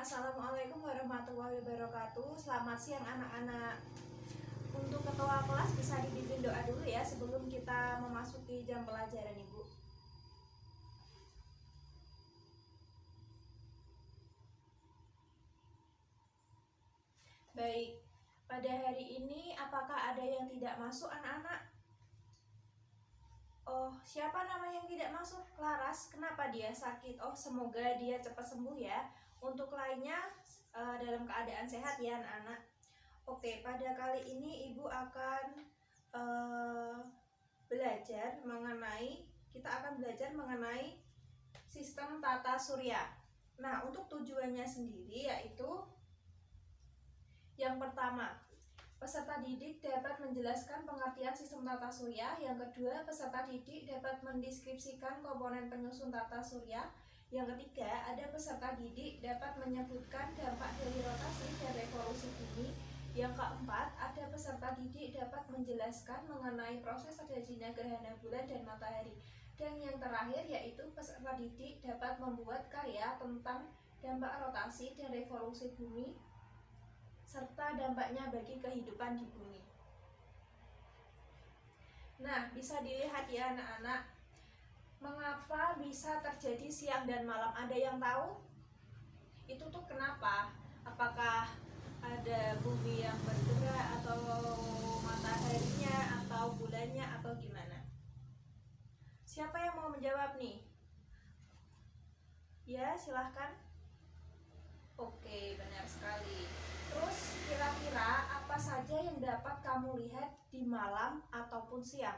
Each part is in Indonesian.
Assalamualaikum warahmatullahi wabarakatuh. Selamat siang anak-anak. Untuk ketua kelas bisa dipimpin doa dulu ya sebelum kita memasuki jam pelajaran, Ibu. Baik, pada hari ini apakah ada yang tidak masuk anak-anak? Oh, siapa nama yang tidak masuk? Laras, kenapa dia sakit? Oh, semoga dia cepat sembuh ya. Untuk lainnya dalam keadaan sehat ya anak-anak. Oke, pada kali ini Ibu akan kita akan belajar mengenai sistem tata surya. Nah, untuk tujuannya sendiri yaitu yang pertama, peserta didik dapat menjelaskan pengertian sistem tata surya. Yang kedua, peserta didik dapat mendeskripsikan komponen penyusun tata surya. Yang ketiga, ada peserta didik dapat menyebutkan dampak dari rotasi dan revolusi bumi. Yang keempat, ada peserta didik dapat menjelaskan mengenai proses terjadinya gerhana bulan dan matahari. Dan yang terakhir yaitu peserta didik dapat membuat karya tentang dampak rotasi dan revolusi bumi serta dampaknya bagi kehidupan di bumi. Nah, bisa dilihat ya anak-anak, mengapa bisa terjadi siang dan malam? Ada yang tahu? Itu tuh kenapa? Apakah ada bumi yang bergerak atau mataharinya atau bulannya atau gimana? Siapa yang mau menjawab nih? Ya, silahkan. Oke, benar sekali. Terus kira-kira apa saja yang dapat kamu lihat di malam ataupun siang?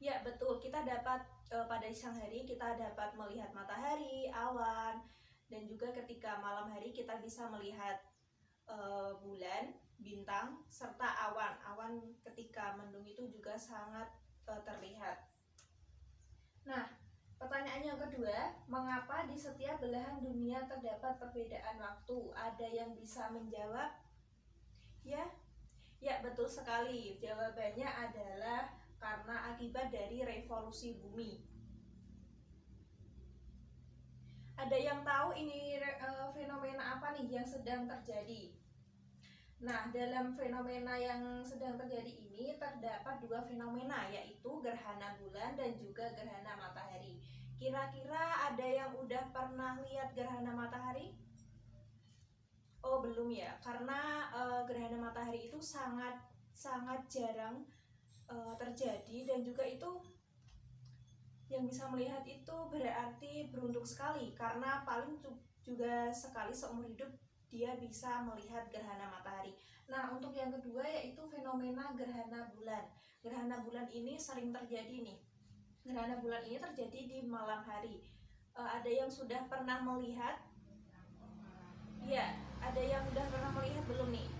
Ya betul, kita dapat pada siang hari kita dapat melihat matahari, awan, dan juga ketika malam hari kita bisa melihat bulan, bintang, serta awan. Awan ketika mendung itu juga sangat terlihat. Nah, pertanyaan yang kedua, mengapa di setiap belahan dunia terdapat perbedaan waktu? Ada yang bisa menjawab? Ya betul sekali. Jawabannya adalah karena akibat dari revolusi bumi. Ada yang tahu ini fenomena apa nih yang sedang terjadi? Nah, dalam fenomena yang sedang terjadi ini terdapat dua fenomena, yaitu gerhana bulan dan juga gerhana matahari. Kira-kira ada yang udah pernah lihat gerhana matahari? Oh, belum ya, karena gerhana matahari itu sangat jarang terjadi, dan juga itu yang bisa melihat itu berarti beruntung sekali, karena paling juga sekali seumur hidup dia bisa melihat gerhana matahari. Nah, untuk yang kedua yaitu fenomena gerhana bulan. Gerhana bulan ini sering terjadi nih. Gerhana bulan ini terjadi di malam hari. Ada yang sudah pernah melihat? Ya, ada yang udah pernah melihat belum nih?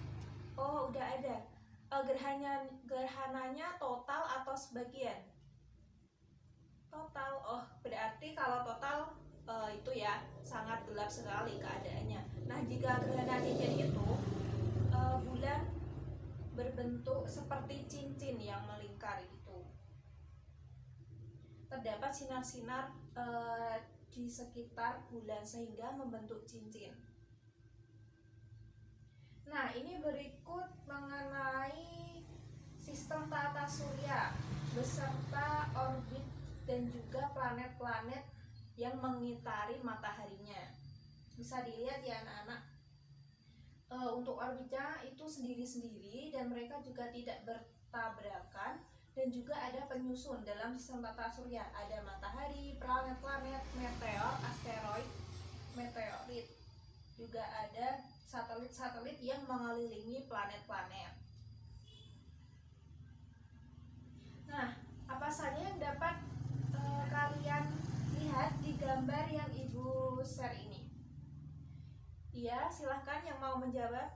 Oh, udah ada. Gerhananya total atau sebagian? Total. Oh, berarti kalau total itu ya sangat gelap sekali keadaannya. Nah, jika gerhana cincin itu bulan berbentuk seperti cincin yang melingkar itu. Terdapat sinar-sinar di sekitar bulan sehingga membentuk cincin. Nah, ini berikut mengenai sistem tata surya beserta orbit dan juga planet-planet yang mengitari mataharinya. Bisa dilihat ya anak-anak. Untuk orbitnya itu sendiri-sendiri dan mereka juga tidak bertabrakan, dan juga ada penyusun dalam sistem tata surya. Ada matahari, planet-planet, meteor, asteroid, meteorit. Juga ada satelit-satelit yang mengelilingi planet-planet. Nah, apa saja yang dapat kalian lihat di gambar yang Ibu share ini? Iya, silahkan yang mau menjawab.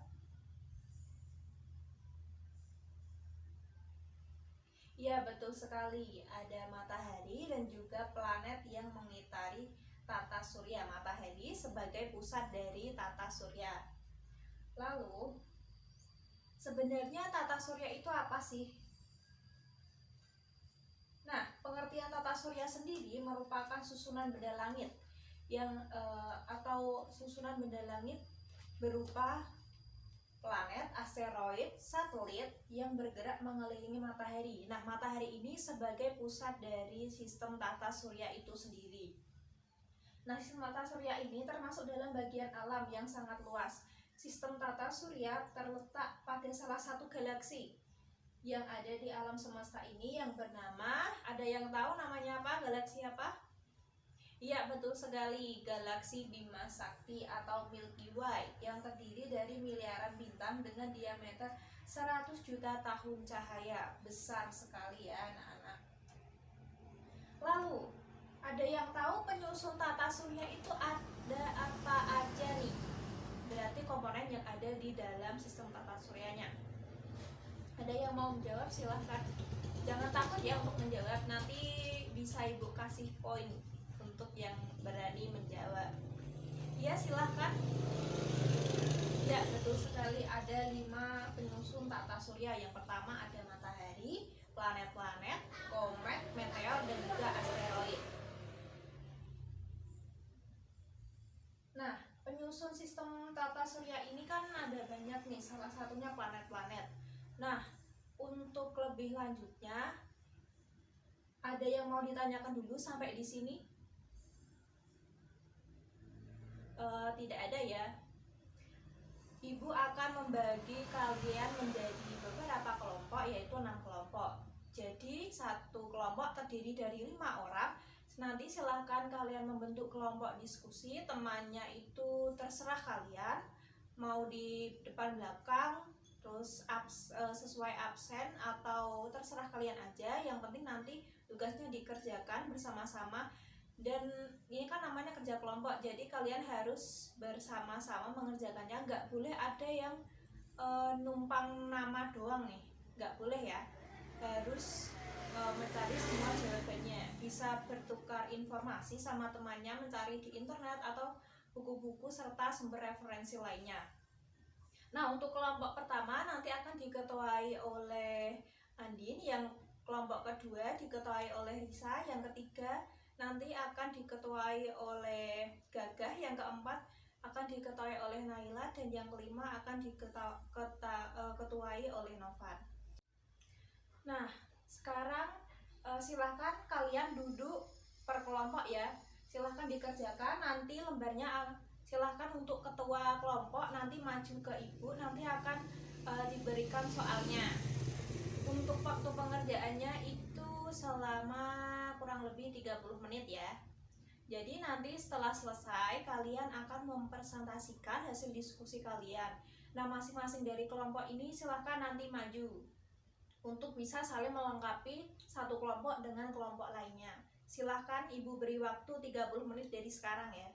Ya, betul sekali. Ada matahari dan juga planet yang mengitari tata surya. Matahari sebagai pusat dari tata surya. Lalu, sebenarnya tata surya itu apa sih? Nah, pengertian tata surya sendiri merupakan susunan benda langit yang atau susunan benda langit berupa planet, asteroid, satelit yang bergerak mengelilingi matahari. Nah, matahari ini sebagai pusat dari sistem tata surya itu sendiri. Nah, sistem tata surya ini termasuk dalam bagian alam yang sangat luas. Sistem tata surya terletak pada salah satu galaksi yang ada di alam semesta ini yang bernama, ada yang tahu namanya apa? Galaksi apa? Iya, betul sekali, galaksi Bima Sakti atau Milky Way yang terdiri dari miliaran bintang dengan diameter 100 juta tahun cahaya. Besar sekali ya anak-anak. Lalu, ada yang tahu penyusun tata surya itu ada apa aja nih? Berarti komponen yang ada di dalam sistem tata suryanya. Ada yang mau menjawab? Silahkan. Jangan takut ya untuk menjawab, nanti bisa ibu kasih poin untuk yang berani menjawab. Ya, silahkan. Ya, betul sekali, ada 5 penyusun tata surya. Yang pertama ada matahari, planet-planet, komet, meteor, dan juga asteroid. Nah, penyusun sistem tata surya ini kan ada banyak nih, salah satunya planet-planet. Nah, untuk lebih lanjutnya, ada yang mau ditanyakan dulu sampai di sini? Tidak ada ya. Ibu akan membagi kalian menjadi beberapa kelompok, yaitu 6 kelompok. Jadi satu kelompok terdiri dari 5 orang. Nanti silahkan kalian membentuk kelompok diskusi. Temannya itu terserah kalian, mau di depan belakang, terus sesuai absen, atau terserah kalian aja. Yang penting nanti tugasnya dikerjakan bersama-sama. Dan ini kan namanya kerja kelompok, jadi kalian harus bersama-sama mengerjakannya. Nggak boleh ada yang numpang nama doang nih, nggak boleh ya. Harus mencari semua jawabannya, bisa bertukar informasi sama temannya, mencari di internet atau buku-buku serta sumber referensi lainnya. Nah, untuk kelompok pertama nanti akan diketuai oleh Andin, yang kelompok kedua diketuai oleh Risa, yang ketiga nanti akan diketuai oleh Gagah, yang keempat akan diketuai oleh Naila, dan yang kelima akan diketuai oleh Novan. Nah, sekarang silahkan kalian duduk per kelompok ya. Silahkan dikerjakan, nanti lembarnya silahkan untuk ketua kelompok nanti maju ke ibu, nanti akan diberikan soalnya. Untuk waktu pengerjaannya itu selama kurang lebih 30 menit ya. Jadi nanti setelah selesai kalian akan mempresentasikan hasil diskusi kalian. Nah, masing-masing dari kelompok ini silahkan nanti maju untuk bisa saling melengkapi satu kelompok dengan kelompok lainnya. Silahkan ibu beri waktu 30 menit dari sekarang ya.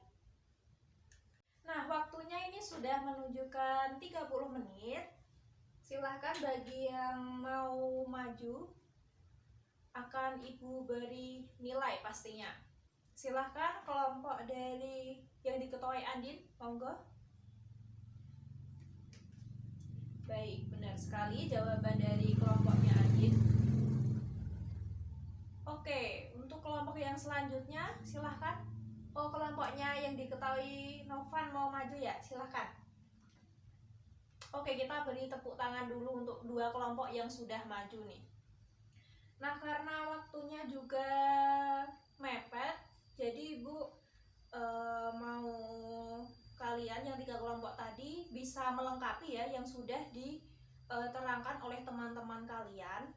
Nah, waktunya ini sudah menunjukkan 30 menit. Silahkan bagi yang mau maju, akan ibu beri nilai pastinya. Silahkan kelompok dari yang diketuai Andin, monggo. Baik, benar sekali jawaban dari kelompoknya Andin. Oke, untuk kelompok yang selanjutnya silahkan. Oh, kelompoknya yang diketahui Novan mau maju ya, silahkan. Oke, kita beri tepuk tangan dulu untuk 2 kelompok yang sudah maju nih. Nah, karena waktunya juga mepet, jadi ibu mau kalian yang 3 kelompok tadi bisa melengkapi ya yang sudah diterangkan oleh teman-teman kalian.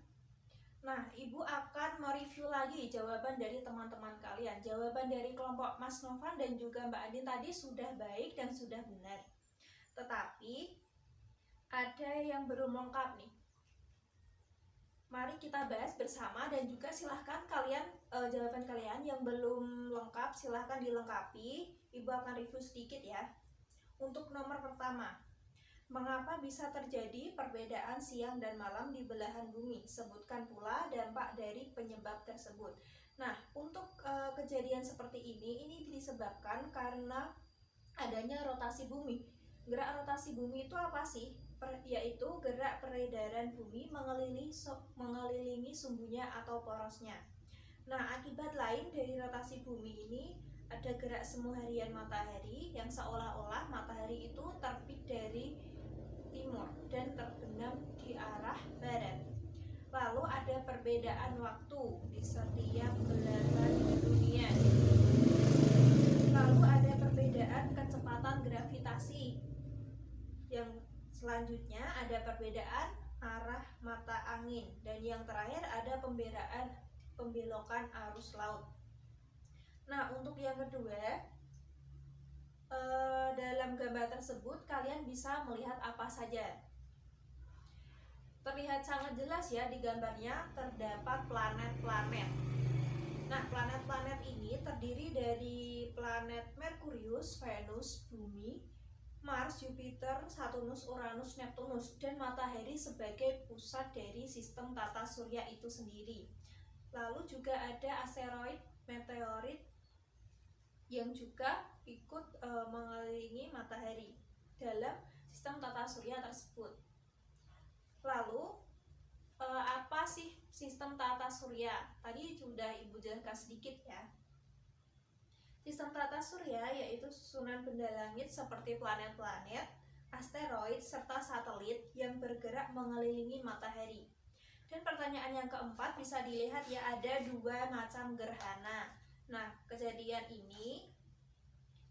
Nah, ibu akan mereview lagi jawaban dari teman-teman kalian. Jawaban dari kelompok Mas Novan dan juga Mbak Andin tadi sudah baik dan sudah benar. Tetapi ada yang belum lengkap nih. Mari kita bahas bersama, dan juga silahkan kalian jawaban kalian yang belum lengkap silahkan dilengkapi. Ibu akan review sedikit ya. Untuk nomor pertama, mengapa bisa terjadi perbedaan siang dan malam di belahan bumi? Sebutkan pula dampak dari penyebab tersebut. Nah, untuk kejadian seperti ini disebabkan karena adanya rotasi bumi. Gerak rotasi bumi itu apa sih? Yaitu gerak peredaran bumi mengelilingi sumbunya atau porosnya. Nah, akibat lain dari rotasi bumi ini ada gerak semu harian matahari yang seolah-olah matahari itu terbit dari timur dan terbenam di arah barat. Lalu ada perbedaan waktu di setiap belahan dunia. Lalu ada perbedaan kecepatan gravitasi. Yang selanjutnya ada perbedaan arah mata angin, dan yang terakhir ada pembelokan arus laut. Nah, untuk yang kedua, dalam gambar tersebut kalian bisa melihat apa saja. Terlihat sangat jelas ya di gambarnya, terdapat planet-planet. Nah, planet-planet ini terdiri dari planet Merkurius, Venus, Bumi, Mars, Jupiter, Saturnus, Uranus, Neptunus, dan matahari sebagai pusat dari sistem tata surya itu sendiri. Lalu juga ada asteroid, meteorit yang juga ikut mengelilingi matahari dalam sistem tata surya tersebut. Lalu apa sih sistem tata surya? Tadi sudah Ibu jelaskan sedikit ya. Sistem tata surya yaitu susunan benda langit seperti planet-planet, asteroid, serta satelit yang bergerak mengelilingi matahari. Dan pertanyaan yang keempat bisa dilihat ya, ada dua macam gerhana. Nah, kejadian ini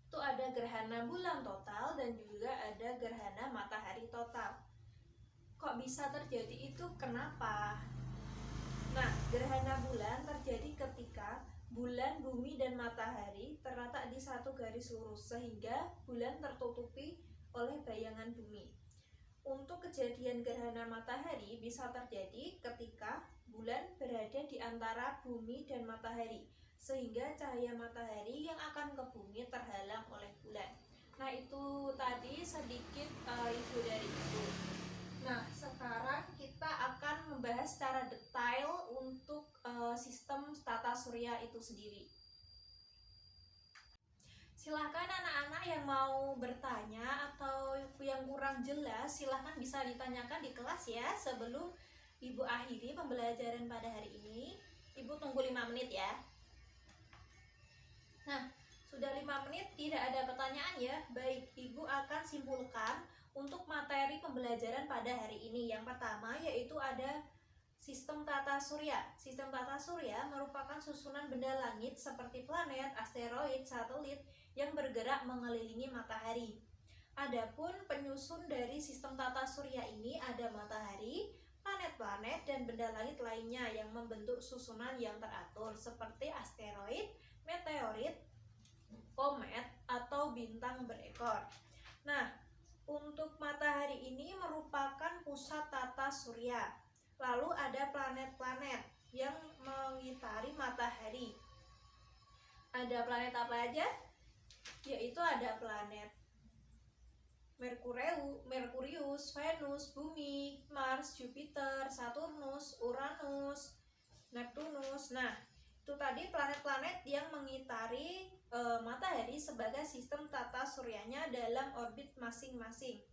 itu ada gerhana bulan total dan juga ada gerhana matahari total. Kok bisa terjadi itu? Kenapa? Nah, gerhana bulan terjadi ketika bulan, bumi, dan matahari terletak di satu garis lurus sehingga bulan tertutupi oleh bayangan bumi. Untuk kejadian gerhana matahari bisa terjadi ketika bulan berada di antara bumi dan matahari, sehingga cahaya matahari yang akan ke bumi terhalang oleh bulan. Nah, itu tadi sedikit review dari itu. Nah, sekarang kita akan membahas secara detail untuk sistem tata surya itu sendiri. Silahkan anak-anak yang mau bertanya atau yang kurang jelas, silahkan bisa ditanyakan di kelas ya. Sebelum Ibu akhiri pembelajaran pada hari ini, Ibu tunggu 5 menit ya. Nah, sudah 5 menit tidak ada pertanyaan ya. Baik, Ibu akan simpulkan untuk materi pembelajaran pada hari ini. Yang pertama yaitu ada sistem tata surya. Sistem tata surya merupakan susunan benda langit seperti planet, asteroid, satelit yang bergerak mengelilingi matahari. Adapun penyusun dari sistem tata surya ini ada matahari, planet-planet, dan benda langit lainnya yang membentuk susunan yang teratur seperti asteroid, meteorit, komet, atau bintang berekor. Nah, untuk matahari ini merupakan pusat tata surya. Lalu ada planet-planet yang mengitari matahari. Ada planet apa aja? Yaitu ada planet Merkurius, Venus, Bumi, Mars, Jupiter, Saturnus, Uranus, Neptunus. Nah, itu tadi planet-planet yang mengitari matahari sebagai sistem tata suryanya dalam orbit masing-masing.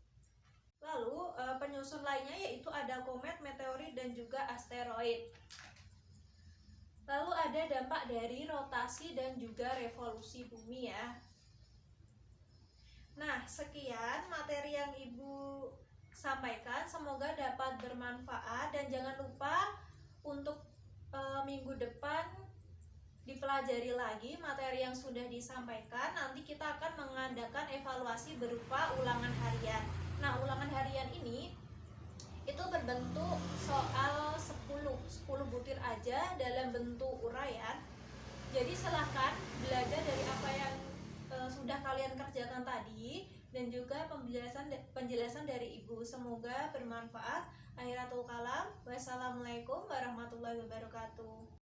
Lalu penyusun lainnya yaitu ada komet, meteorit, dan juga asteroid. Lalu ada dampak dari rotasi dan juga revolusi bumi ya. Nah, sekian materi yang Ibu sampaikan, semoga dapat bermanfaat, dan jangan lupa untuk minggu depan dipelajari lagi materi yang sudah disampaikan. Nanti kita akan mengadakan evaluasi berupa ulangan harian. Nah, ulangan harian ini itu berbentuk soal 10 butir aja dalam bentuk uraian. Jadi silahkan belajar dari apa yang sudah kalian kerjakan tadi, dan juga penjelasan dari Ibu. Semoga bermanfaat. Akhiratul kalam. Wassalamualaikum warahmatullahi wabarakatuh.